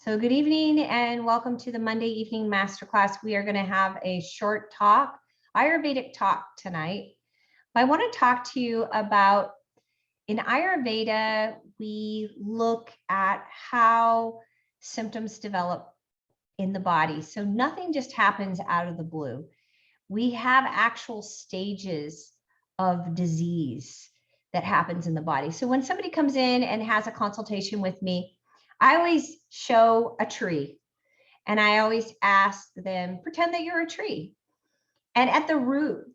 So good evening and welcome to the Monday evening masterclass. We are going to have a short talk, Ayurvedic talk tonight. I want to talk to you about, in Ayurveda, we look at how symptoms develop in the body. So nothing just happens out of the blue. We have actual stages of disease that happens in the body. So when somebody comes in and has a consultation with me, I always show a tree and I always ask them, pretend that you're a tree. And at the root,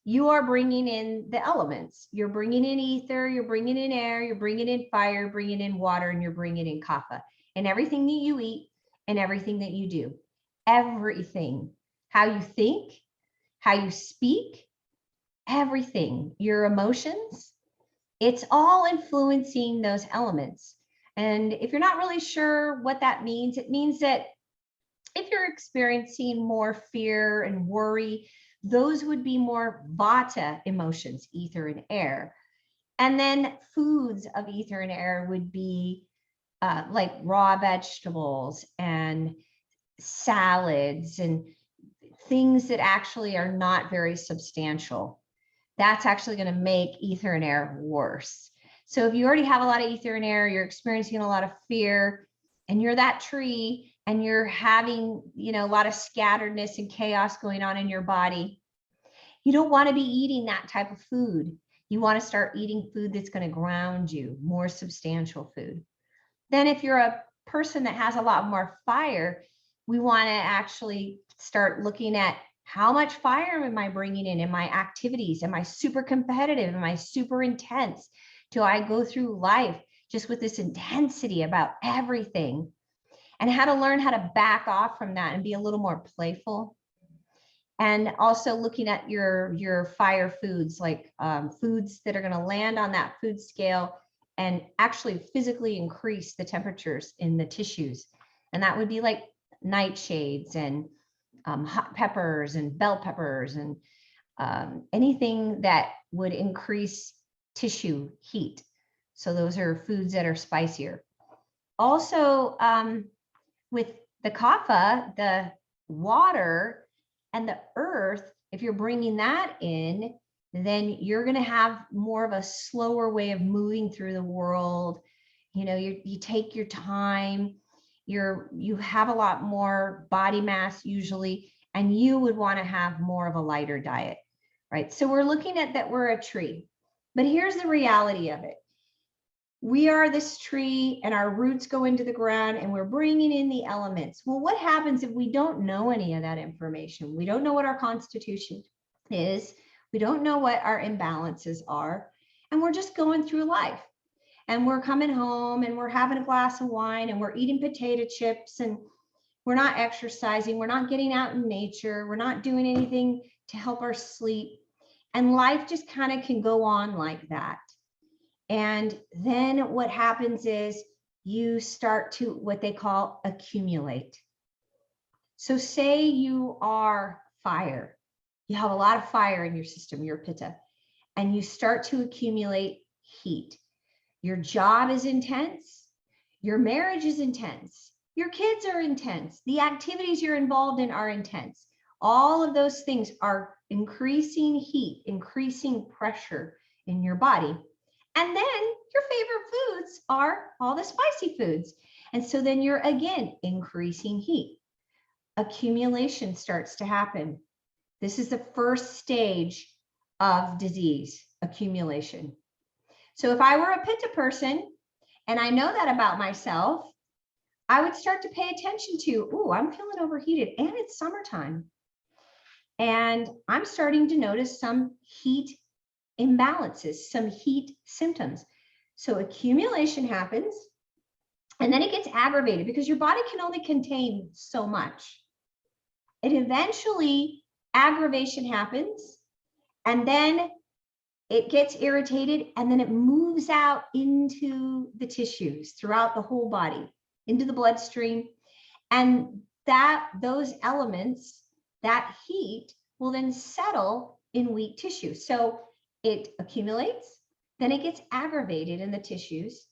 you are bringing in the elements. You're bringing in ether, you're bringing in air, you're bringing in fire, bringing in water, and you're bringing in kapha. And everything that you eat and everything that you do, everything, how you think, how you speak, everything, your emotions, it's all influencing those elements. And if you're not really sure what that means, it means that if you're experiencing more fear and worry, those would be more vata emotions, ether and air. And then foods of ether and air would be like raw vegetables and salads and things that actually are not very substantial. That's actually going to make ether and air worse. So if you already have a lot of ether and air, you're experiencing a lot of fear, and you're that tree and you're having, a lot of scatteredness and chaos going on in your body, you don't want to be eating that type of food. You want to start eating food that's going to ground you, more substantial food. Then if you're a person that has a lot more fire, we want to actually start looking at how much fire am I bringing in my activities? Am I super competitive? Am I super intense? Do I go through life just with this intensity about everything? And how to learn how to back off from that and be a little more playful. And also looking at your fire foods, like foods that are going to land on that food scale and actually physically increase the temperatures in the tissues. And that would be like nightshades and hot peppers and bell peppers and anything that would increase tissue heat. So those are foods that are spicier. Also, with the kapha, the water and the earth, if you're bringing that in, then you're going to have more of a slower way of moving through the world. You take your time. You have a lot more body mass usually, and you would want to have more of a lighter diet, right? So we're looking at that we're a tree, but here's the reality of it. We are this tree and our roots go into the ground and we're bringing in the elements. Well, what happens if we don't know any of that information? We don't know what our constitution is. We don't know what our imbalances are, and we're just going through life. And we're coming home and we're having a glass of wine and we're eating potato chips and we're not exercising. We're not getting out in nature. We're not doing anything to help our sleep. And life just kind of can go on like that. And then what happens is you start to what they call accumulate. So say you are fire. You have a lot of fire in your system, your pitta, and you start to accumulate heat. Your job is intense. Your marriage is intense. Your kids are intense. The activities you're involved in are intense. All of those things are increasing heat, increasing pressure in your body. And then your favorite foods are all the spicy foods. And so then you're again increasing heat. Accumulation starts to happen. This is the first stage of disease, accumulation. So if I were a pitta person and I know that about myself, I would start to pay attention to, oh, I'm feeling overheated and it's summertime. And I'm starting to notice some heat imbalances, some heat symptoms. So accumulation happens and then it gets aggravated because your body can only contain so much. It eventually, aggravation happens and then it gets irritated and then it moves out into the tissues throughout the whole body, into the bloodstream. And those elements, that heat will then settle in weak tissue. So it accumulates, then it gets aggravated in the tissues,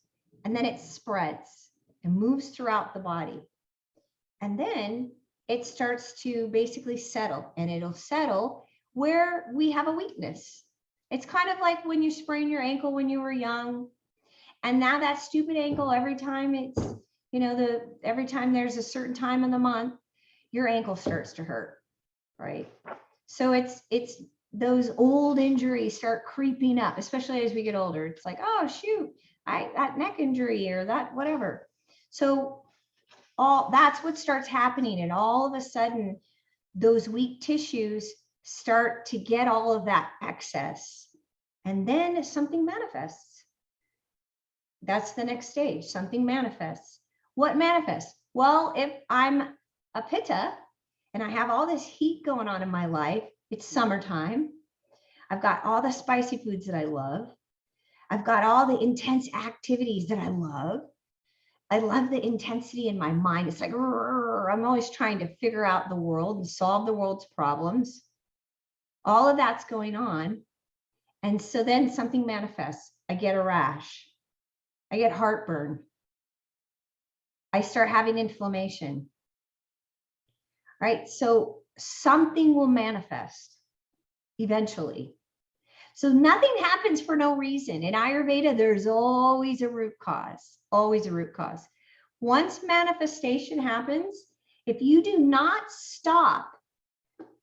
and then it spreads and moves throughout the body. And then it starts to basically settle, and it'll settle where we have a weakness. It's kind of like when you sprain your ankle when you were young, and now that stupid ankle, every time it's, every time there's a certain time in the month, your ankle starts to hurt, right? So it's those old injuries start creeping up, especially as we get older. It's like, oh shoot, that neck injury or that whatever. So all that's what starts happening, and all of a sudden those weak tissues start to get all of that excess, and then something manifests. That's the next stage. Something manifests. What manifests? Well, if I'm a pitta and I have all this heat going on in my life, it's summertime, I've got all the spicy foods that I love, I've got all the intense activities that I love the intensity in my mind. It's like, I'm always trying to figure out the world and solve the world's problems. All of that's going on. And so then something manifests. I get a rash. I get heartburn. I start having inflammation. Right? So something will manifest eventually. So nothing happens for no reason. In Ayurveda, there's always a root cause, always a root cause. Once manifestation happens, if you do not stop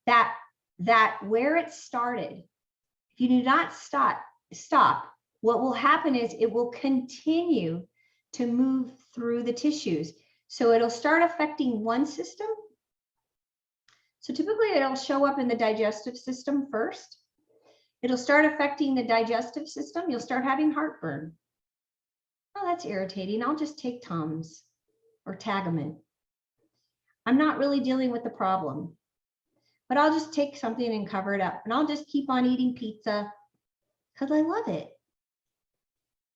that where it started, if you do not stop, what will happen is it will continue to move through the tissues. So it'll start affecting one system. So typically it'll show up in the digestive system first. It'll start affecting the digestive system. You'll start having heartburn. Oh, that's irritating. I'll just take Tums or Tagamet. I'm not really dealing with the problem, but I'll just take something and cover it up, and I'll just keep on eating pizza because I love it.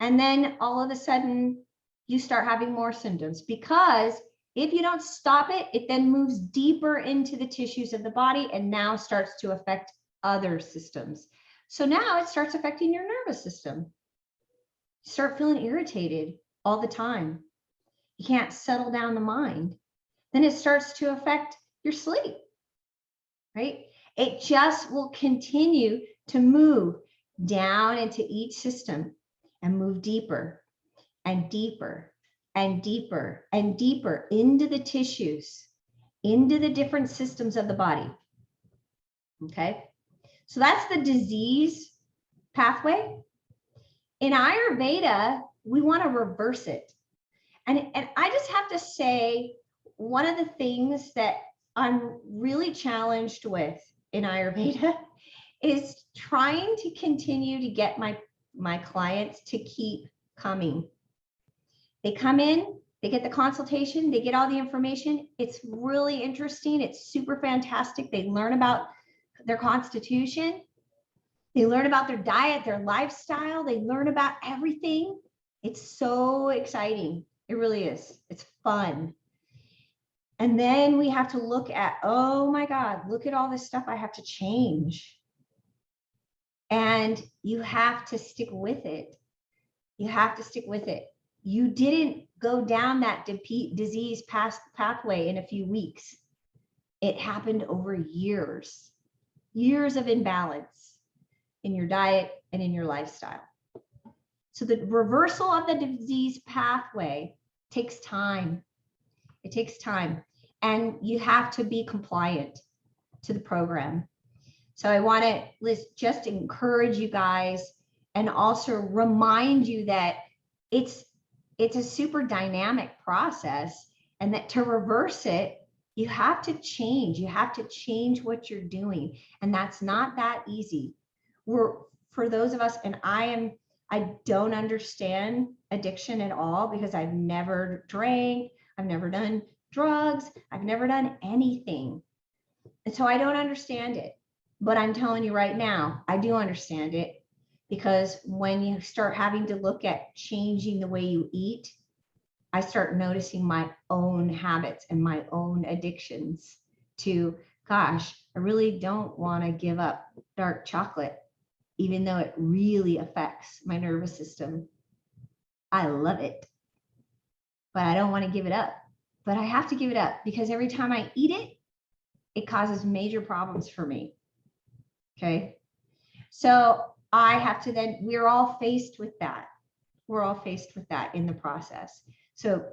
And then all of a sudden you start having more symptoms, because if you don't stop it, it then moves deeper into the tissues of the body and now starts to affect other systems. So now it starts affecting your nervous system. You start feeling irritated all the time. You can't settle down the mind. Then it starts to affect your sleep, right? It just will continue to move down into each system and move deeper and deeper and deeper and deeper into the tissues, into the different systems of the body. Okay? So that's the disease pathway. In Ayurveda, we want to reverse it. And I just have to say, one of the things that I'm really challenged with in Ayurveda is trying to continue to get my clients to keep coming. They come in, they get the consultation, they get all the information. It's really interesting. It's super fantastic. They learn about their constitution. They learn about their diet, their lifestyle. They learn about everything. It's so exciting. It really is. It's fun. And then we have to look at, oh my God, look at all this stuff I have to change. And you have to stick with it. You have to stick with it. You didn't go down that disease pathway in a few weeks. It happened over years of imbalance in your diet and in your lifestyle. So the reversal of the disease pathway takes time. It takes time, and you have to be compliant to the program. So I want to just encourage you guys, and also remind you that it's a super dynamic process, and that to reverse it, you have to change. You have to change what you're doing, and that's not that easy. For those of us, and I don't understand addiction at all, because I've never drank, I've never done drugs, I've never done anything. And so I don't understand it. But I'm telling you right now, I do understand it, because when you start having to look at changing the way you eat, I start noticing my own habits and my own addictions to, gosh, I really don't want to give up dark chocolate, even though it really affects my nervous system. I love it, but I don't want to give it up. but I have to give it up because every time I eat it, it causes major problems for me. Okay. So I have to then, we're all faced with that. We're all faced with that in the process. So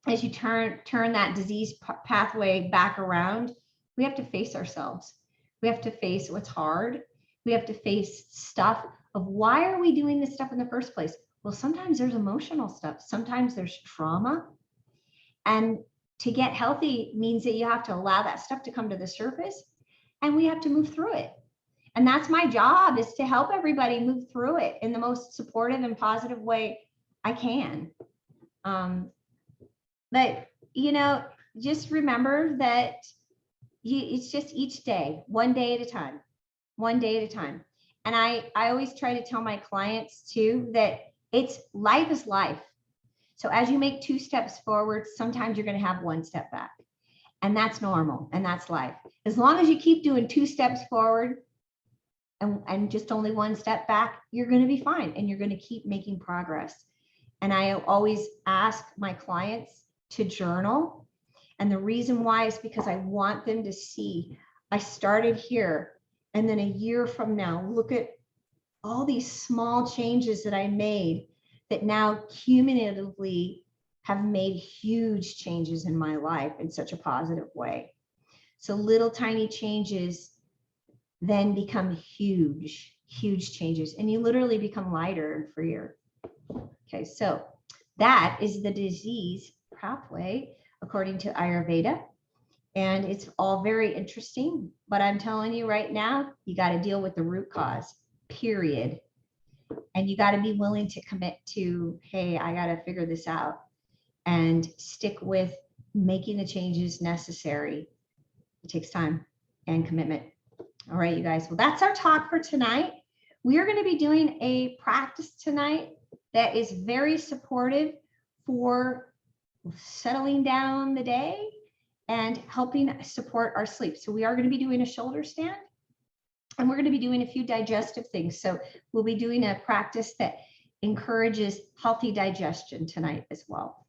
as you turn that disease pathway back around, we have to face ourselves. We have to face what's hard. We have to face stuff of why are we doing this stuff in the first place? Well, sometimes there's emotional stuff. Sometimes there's trauma. And to get healthy means that you have to allow that stuff to come to the surface, and we have to move through it. And that's my job, is to help everybody move through it in the most supportive and positive way I can. But, you know, just remember that it's just each day, one day at a time, one day at a time. And I always try to tell my clients too, that life is life. So as you make 2 steps forward, sometimes you're going to have 1 step back, and that's normal. And that's life. As long as you keep doing 2 steps forward and just only 1 step back, you're going to be fine. And you're going to keep making progress. And I always ask my clients to journal. And the reason why is because I want them to see, I started here, and then a year from now, look at all these small changes that I made that now cumulatively have made huge changes in my life in such a positive way. So little tiny changes then become huge, huge changes, and you literally become lighter and freer. Okay, so that is the disease pathway according to Ayurveda. And it's all very interesting, but I'm telling you right now, you got to deal with the root cause, period. And you got to be willing to commit to, hey, I got to figure this out, and stick with making the changes necessary. It takes time and commitment. All right, you guys. Well, that's our talk for tonight. We are going to be doing a practice tonight that is very supportive for settling down the day and helping support our sleep. So we are going to be doing a shoulder stand, and we're going to be doing a few digestive things. So we'll be doing a practice that encourages healthy digestion tonight as well.